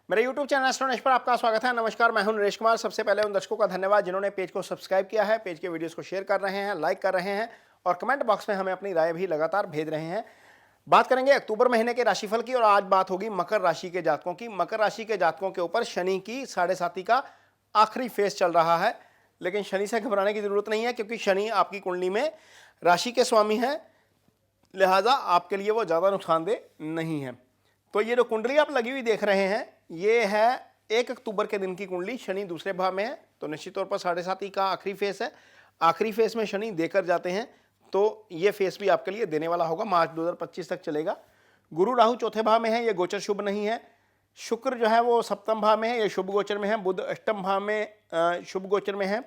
मेरे YouTube channel astronaut पर आपका स्वागत है। नमस्कार, मैं हूं नरेश कुमार। सबसे पहले उन दर्शकों का धन्यवाद जिन्होंने पेज को सब्सक्राइब किया है, पेज के वीडियोस को शेयर कर रहे हैं, लाइक कर रहे हैं और कमेंट बॉक्स में हमें अपनी राय भी लगातार भेज रहे हैं। बात करेंगे अक्टूबर महीने के राशिफल की और आज बात होगी मकर राशि के जातकों की। मकर राशि के जातकों के ऊपर शनि की 7.5 का आखिरी फेज चल रहा है, लेकिन शनि से घबराने की जरूरत नहीं है क्योंकि शनि आपकी कुंडली में राशि के स्वामी हैं, लिहाजा आपके लिए वो ज़्यादा नुकसानदेह नहीं है। तो ये जो कुंडली आप लगी हुई देख रहे हैं, ये है 1 अक्टूबर के दिन की कुंडली। शनि दूसरे भाव में है, तो निश्चित तौर पर 7.5 का आखिरी फेस है। आखिरी फेस में शनि देकर जाते हैं, तो ये फेस भी आपके लिए देने वाला होगा। मार्च 2025 तक चलेगा। गुरु राहु चौथे भाव में है, ये गोचर शुभ नहीं है। शुक्र जो है वो सप्तम भाव में है, ये शुभ गोचर में है। बुध अष्टम भाव में शुभ गोचर में है।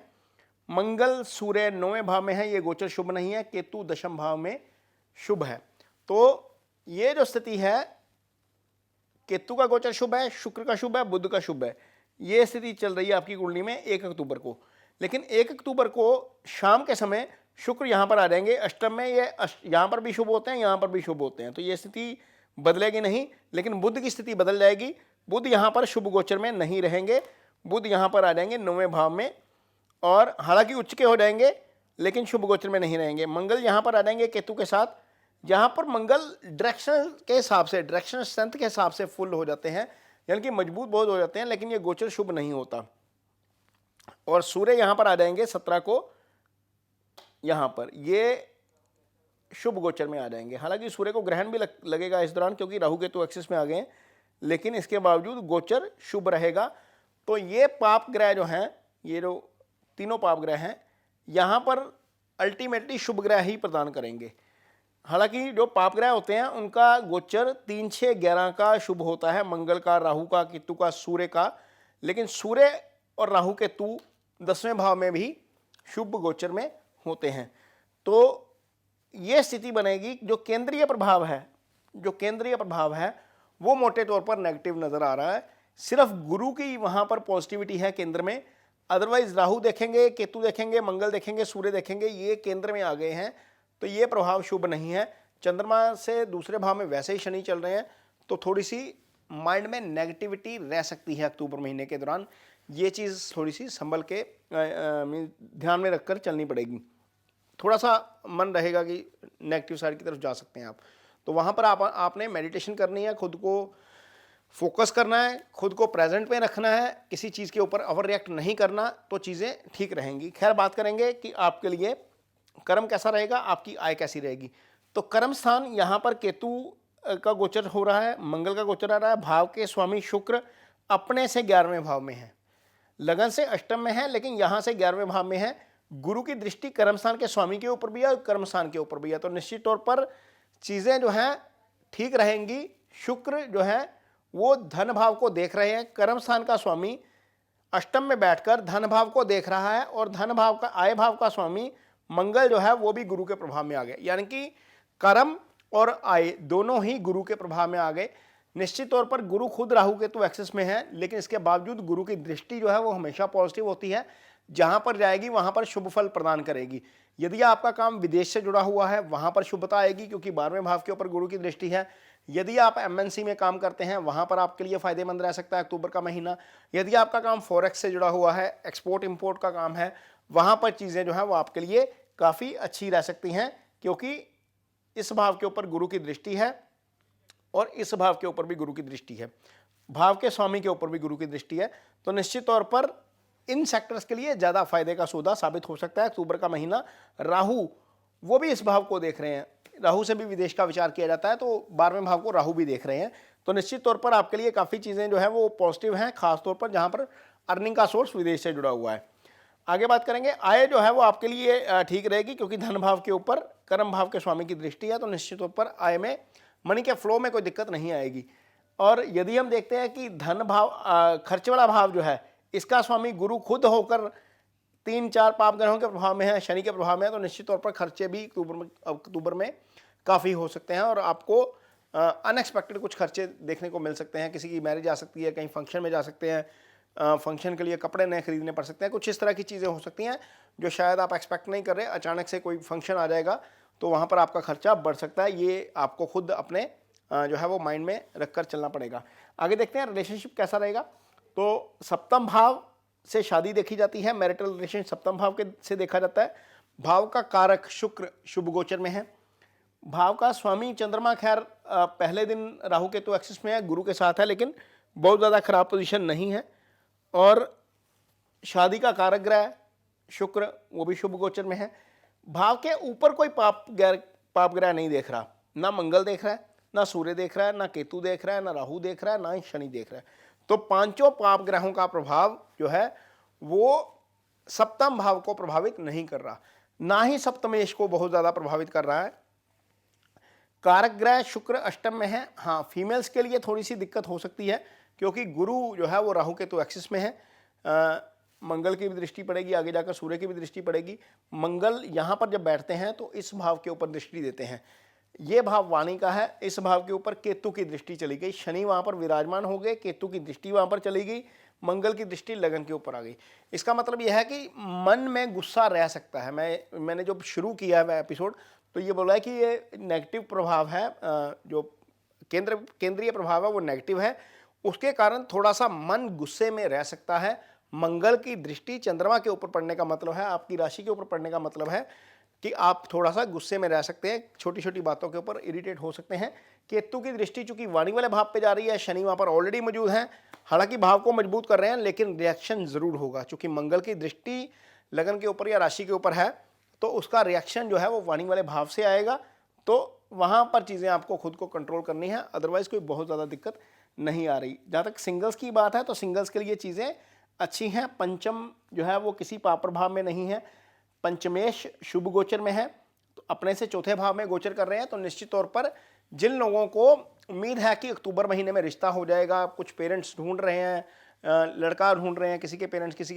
मंगल सूर्य 9वें भाव में है, ये गोचर शुभ नहीं है। केतु दशम भाव में शुभ है। तो ये जो स्थिति है, केतु का गोचर शुभ है, शुक्र का शुभ है, बुध का शुभ है। ये स्थिति चल रही है आपकी कुंडली में 1 अक्टूबर को। लेकिन 1 अक्टूबर को शाम के समय शुक्र यहाँ पर आ जाएंगे अष्टम में। ये यहाँ पर भी शुभ होते हैं, यहाँ पर भी शुभ होते हैं, तो ये स्थिति बदलेगी नहीं। लेकिन बुध की स्थिति बदल जाएगी। बुध यहाँ पर शुभ गोचर में नहीं रहेंगे, बुध यहाँ पर आ जाएंगे 9वें भाव में, और हालांकि उच्च के हो जाएंगे लेकिन शुभ गोचर में नहीं रहेंगे। मंगल यहाँ पर आ जाएंगे केतु के साथ। यहाँ पर मंगल डायरेक्शन के हिसाब से, डायरेक्शन स्ट्रेंथ के हिसाब से फुल हो जाते हैं, यानी कि मजबूत बहुत हो जाते हैं, लेकिन ये गोचर शुभ नहीं होता। और सूर्य यहाँ पर आ जाएंगे 17 को, यहाँ पर ये शुभ गोचर में आ जाएंगे। हालांकि सूर्य को ग्रहण भी लगेगा इस दौरान, क्योंकि राहु केतु एक्सिस में आ गए हैं, लेकिन इसके बावजूद गोचर शुभ रहेगा। तो ये पाप ग्रह जो हैं, ये जो तीनों पाप ग्रह हैं, यहाँ पर अल्टीमेटली शुभ ग्रह ही प्रदान करेंगे। हालांकि जो पाप ग्रह होते हैं उनका गोचर 3, 6, 11 का शुभ होता है, मंगल का, राहु का, केतु का, सूर्य का। लेकिन सूर्य और राहु केतु 10वें भाव में भी शुभ गोचर में होते हैं। तो ये स्थिति बनेगी। जो केंद्रीय प्रभाव है, जो केंद्रीय प्रभाव है वो मोटे तौर पर नेगेटिव नजर आ रहा है। सिर्फ गुरु की वहां पर पॉजिटिविटी है केंद्र में। अदरवाइज राहु देखेंगे, केतु देखेंगे, मंगल देखेंगे, सूर्य देखेंगे, ये केंद्र में आ गए हैं, तो ये प्रभाव शुभ नहीं है। चंद्रमा से दूसरे भाव में वैसे ही शनि चल रहे हैं, तो थोड़ी सी माइंड में नेगेटिविटी रह सकती है अक्टूबर महीने के दौरान। ये चीज़ थोड़ी सी संभल के ध्यान में रखकर चलनी पड़ेगी। थोड़ा सा मन रहेगा कि नेगेटिव साइड की तरफ जा सकते हैं आप, तो वहाँ पर आपने मेडिटेशन करनी है, खुद को फोकस करना है, खुद को प्रेजेंट में रखना है, किसी चीज़ के ऊपर ओवर रिएक्ट नहीं करना, तो चीज़ें ठीक रहेंगी। खैर, बात करेंगे कि आपके लिए कर्म कैसा रहेगा, आपकी आय कैसी रहेगी। तो कर्म स्थान यहाँ पर केतु का गोचर हो रहा है, मंगल का गोचर आ रहा है। भाव के स्वामी शुक्र अपने से 11वें भाव में है, लगन से अष्टम में है, लेकिन यहाँ से 11वें भाव में है। गुरु की दृष्टि कर्म स्थान के स्वामी के ऊपर भी है और कर्म स्थान के ऊपर भी है, तो निश्चित तौर पर चीज़ें जो हैं ठीक रहेंगी। शुक्र जो है वो धन भाव को देख रहे हैं। कर्म स्थान का स्वामी अष्टम में बैठकर धन भाव को देख रहा है, और धन भाव का, आय भाव का स्वामी मंगल जो है वो भी गुरु के प्रभाव में आ गए, यानी कि कर्म और आय दोनों ही गुरु के प्रभाव में आ गए। निश्चित तौर पर गुरु खुद राहु केतु एक्सिस में है, लेकिन इसके बावजूद गुरु की दृष्टि जो है वो हमेशा पॉजिटिव होती है। जहां पर जाएगी वहां पर शुभ फल प्रदान करेगी। यदि आपका काम विदेश से जुड़ा हुआ है, वहां पर शुभता आएगी, क्योंकि 12वें भाव के ऊपर गुरु की दृष्टि है। यदि आप एमएनसी में काम करते हैं, वहां पर आपके लिए फायदेमंद रह सकता है अक्टूबर का महीना। यदि आपका काम फॉरेक्स से जुड़ा हुआ है, एक्सपोर्ट इंपोर्ट का काम है, वहां पर चीजें जो है वो आपके लिए काफी अच्छी रह सकती हैं, क्योंकि इस भाव के ऊपर गुरु की दृष्टि है और इस भाव के ऊपर भी गुरु की दृष्टि है, भाव के स्वामी के ऊपर भी गुरु की दृष्टि है। तो निश्चित तौर पर इन सेक्टर्स के लिए ज्यादा फायदे का सौदा साबित हो सकता है अक्टूबर का महीना। राहु वो भी इस भाव को देख रहे हैं, राहु से भी विदेश का विचार किया जाता है, तो 12वें भाव को राहु भी देख रहे हैं। तो निश्चित तौर पर आपके लिए काफी चीजें जो है वो पॉजिटिव हैं, खासतौर पर जहां पर अर्निंग का सोर्स विदेश से जुड़ा हुआ है। आगे बात करेंगे, आय जो है वो आपके लिए ठीक रहेगी, क्योंकि धन भाव के ऊपर कर्म भाव के स्वामी की दृष्टि है, तो निश्चित तौर पर आय में, मनी के फ्लो में कोई दिक्कत नहीं आएगी। और यदि हम देखते हैं कि धन भाव, खर्च वाला भाव जो है, इसका स्वामी गुरु खुद होकर 3, 4 पाप ग्रहों के प्रभाव में है, शनि के प्रभाव में है, तो निश्चित तौर पर खर्चे भी अक्टूबर में काफ़ी हो सकते हैं, और आपको अनएक्सपेक्टेड कुछ खर्चे देखने को मिल सकते हैं। किसी की मैरिज आ सकती है, कहीं फंक्शन में जा सकते हैं, फंक्शन के लिए कपड़े नए खरीदने पड़ सकते हैं, कुछ इस तरह की चीज़ें हो सकती हैं जो शायद आप एक्सपेक्ट नहीं कर रहे। अचानक से कोई फंक्शन आ जाएगा, तो वहाँ पर आपका खर्चा बढ़ सकता है। ये आपको खुद अपने जो है वो माइंड में रखकर चलना पड़ेगा। आगे देखते हैं रिलेशनशिप कैसा रहेगा। तो सप्तम भाव से शादी देखी जाती है, मैरिटल रिलेशन सप्तम भाव के से देखा जाता है। भाव का कारक शुक्र शुभ गोचर में है। भाव का स्वामी चंद्रमा खैर पहले दिन राहु केतु एक्सिस में है, गुरु के साथ है, लेकिन बहुत ज़्यादा खराब पोजीशन नहीं है। और शादी का कारक ग्रह शुक्र वो भी शुभ गोचर में है। भाव के ऊपर कोई पाप ग्रह नहीं देख रहा, ना मंगल देख रहा है, ना सूर्य देख रहा है, ना केतु देख रहा है, ना राहु देख रहा है, ना ही शनि देख रहा है। तो पांचों पाप ग्रहों का प्रभाव जो है वो सप्तम भाव को प्रभावित नहीं कर रहा, ना ही सप्तमेश को बहुत ज्यादा प्रभावित कर रहा है। कारक ग्रह शुक्र अष्टम में है। हाँ, फीमेल्स के लिए थोड़ी सी दिक्कत हो सकती है क्योंकि गुरु जो है वो राहु केतु एक्सिस में है। मंगल की भी दृष्टि पड़ेगी, आगे जाकर सूर्य की भी दृष्टि पड़ेगी। मंगल यहाँ पर जब बैठते हैं तो इस भाव के ऊपर दृष्टि देते हैं। ये भाव वाणी का है, इस भाव के ऊपर केतु की दृष्टि चली गई, शनि वहाँ पर विराजमान हो गए, केतु की दृष्टि वहाँ पर चली गई, मंगल की दृष्टि लगन के ऊपर आ गई। इसका मतलब यह है कि मन में गुस्सा रह सकता है। मैंने जो शुरू किया है एपिसोड तो ये बोला है कि ये नेगेटिव प्रभाव है, जो केंद्रीय प्रभाव है वो नेगेटिव है, उसके कारण थोड़ा सा मन गुस्से में रह सकता है। मंगल की दृष्टि चंद्रमा के ऊपर पड़ने का मतलब है, आपकी राशि के ऊपर पड़ने का मतलब है कि आप थोड़ा सा गुस्से में रह सकते हैं, छोटी छोटी बातों के ऊपर इरिटेट हो सकते हैं। केतु की दृष्टि चूंकि वाणी वाले भाव पे जा रही है, शनि वहां पर ऑलरेडी मौजूद हैं, हालांकि भाव को मजबूत कर रहे हैं, लेकिन रिएक्शन जरूर होगा। चूंकि मंगल की दृष्टि लगन के ऊपर या राशि के ऊपर है तो उसका रिएक्शन जो है वो वाणी वाले भाव से आएगा। तो वहां पर चीजें आपको खुद को कंट्रोल करनी है, अदरवाइज कोई बहुत ज्यादा दिक्कत नहीं आ रही। जहां तक सिंगल्स की बात है तो सिंगल्स के लिए चीजें अच्छी हैं। पंचम जो है वो किसी पाप प्रभाव में नहीं है, पंचमेश शुभ गोचर में है, तो अपने से चौथे भाव में गोचर कर रहे हैं। तो निश्चित तौर पर जिन लोगों को उम्मीद है कि अक्टूबर महीने में रिश्ता हो जाएगा, कुछ पेरेंट्स ढूंढ रहे हैं, लड़का ढूंढ रहे हैं, किसी के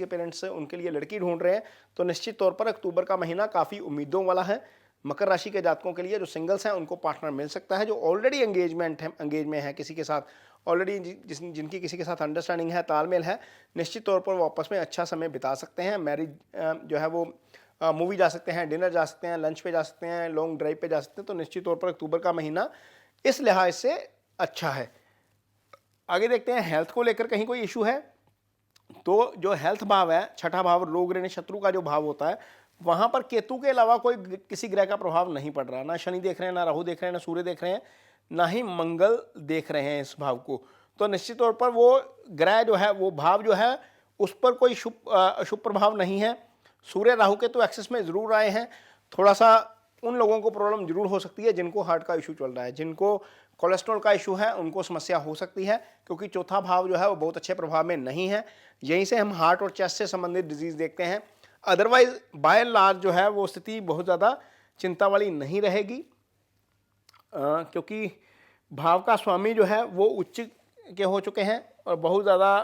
पेरेंट्स उनके लिए लड़की ढूंढ रहे हैं, तो निश्चित तौर पर अक्टूबर का महीना काफ़ी उम्मीदों वाला है। मकर राशि के जातकों के लिए जो सिंगल्स हैं उनको पार्टनर मिल सकता है। जो ऑलरेडी एंगेज में है किसी के साथ, ऑलरेडी जिनकी किसी के साथ अंडरस्टैंडिंग है, तालमेल है, निश्चित तौर पर वो आपस में अच्छा समय बिता सकते हैं। मैरिज जो है वो मूवी जा सकते हैं, डिनर जा सकते हैं, लंच पे जा सकते हैं, लॉन्ग ड्राइव पे जा सकते हैं। तो निश्चित तौर पर अक्टूबर का महीना इस लिहाज से अच्छा है। आगे देखते हैं हेल्थ को लेकर कहीं कोई इशू है तो जो हेल्थ भाव है, छठा भाव रोग ऋण शत्रु का जो भाव होता है, वहां पर केतु के अलावा कोई किसी ग्रह का प्रभाव नहीं पड़ रहा। ना शनि देख रहे हैं, ना राहु देख रहे हैं, ना सूर्य देख रहे हैं, ना ही मंगल देख रहे हैं इस भाव को। तो निश्चित तौर पर वो ग्रह जो है, वो भाव जो है, उस पर कोई अशुभ प्रभाव नहीं है। सूर्य राहु के तो एक्सेस में जरूर आए हैं, थोड़ा सा उन लोगों को प्रॉब्लम जरूर हो सकती है जिनको हार्ट का इशू चल रहा है, जिनको कोलेस्ट्रॉल का इशू है, उनको समस्या हो सकती है, क्योंकि चौथा भाव जो है वो बहुत अच्छे प्रभाव में नहीं है। यहीं से हम हार्ट और चेस्ट से संबंधित डिजीज देखते हैं। अदरवाइज बाय एंड लार्ज जो है वो स्थिति बहुत ज़्यादा चिंता वाली नहीं रहेगी, क्योंकि भाव का स्वामी जो है वो उच्च के हो चुके हैं और बहुत ज़्यादा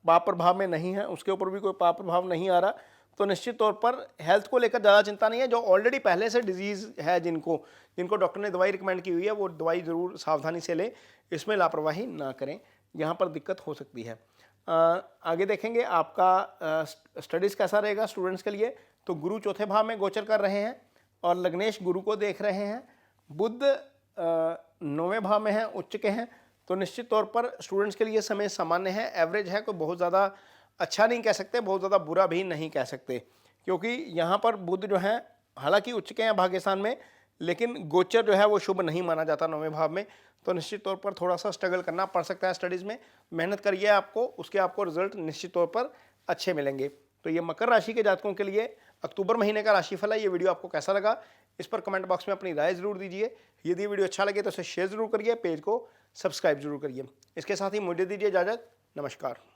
पाप प्रभाव में नहीं है, उसके ऊपर भी कोई पाप प्रभाव नहीं आ रहा। तो निश्चित तौर पर हेल्थ को लेकर ज़्यादा चिंता नहीं है। जो ऑलरेडी पहले से डिजीज़ है, जिनको डॉक्टर ने दवाई रिकमेंड की हुई है, वो दवाई ज़रूर सावधानी से लें, इसमें लापरवाही ना करें, यहाँ पर दिक्कत हो सकती है। आगे देखेंगे आपका स्टडीज़ कैसा रहेगा स्टूडेंट्स के लिए। तो गुरु चौथे भाव में गोचर कर रहे हैं और लग्नेश गुरु को देख रहे हैं। बुध 9वें भाव में है, उच्च के हैं। तो निश्चित तौर पर स्टूडेंट्स के लिए समय सामान्य है, एवरेज है, कोई बहुत ज़्यादा अच्छा नहीं कह सकते, बहुत ज़्यादा बुरा भी नहीं कह सकते, क्योंकि यहाँ पर बुध जो है हालांकि उच्च के हैं भाग्यस्थान में, लेकिन गोचर जो है वो शुभ नहीं माना जाता 9वें भाव में। तो निश्चित तौर पर थोड़ा सा स्ट्रगल करना पड़ सकता है स्टडीज़ में। मेहनत करिए, उसके आपको रिजल्ट निश्चित तौर पर अच्छे मिलेंगे। तो ये मकर राशि के जातकों के लिए अक्टूबर महीने का राशिफल है। ये वीडियो आपको कैसा लगा, इस पर कमेंट बॉक्स में अपनी राय जरूर दीजिए। यदि वीडियो अच्छा लगे तो इसे शेयर जरूर करिए, पेज को सब्सक्राइब जरूर करिए। इसके साथ ही मुझे दीजिए इजाज़त। नमस्कार।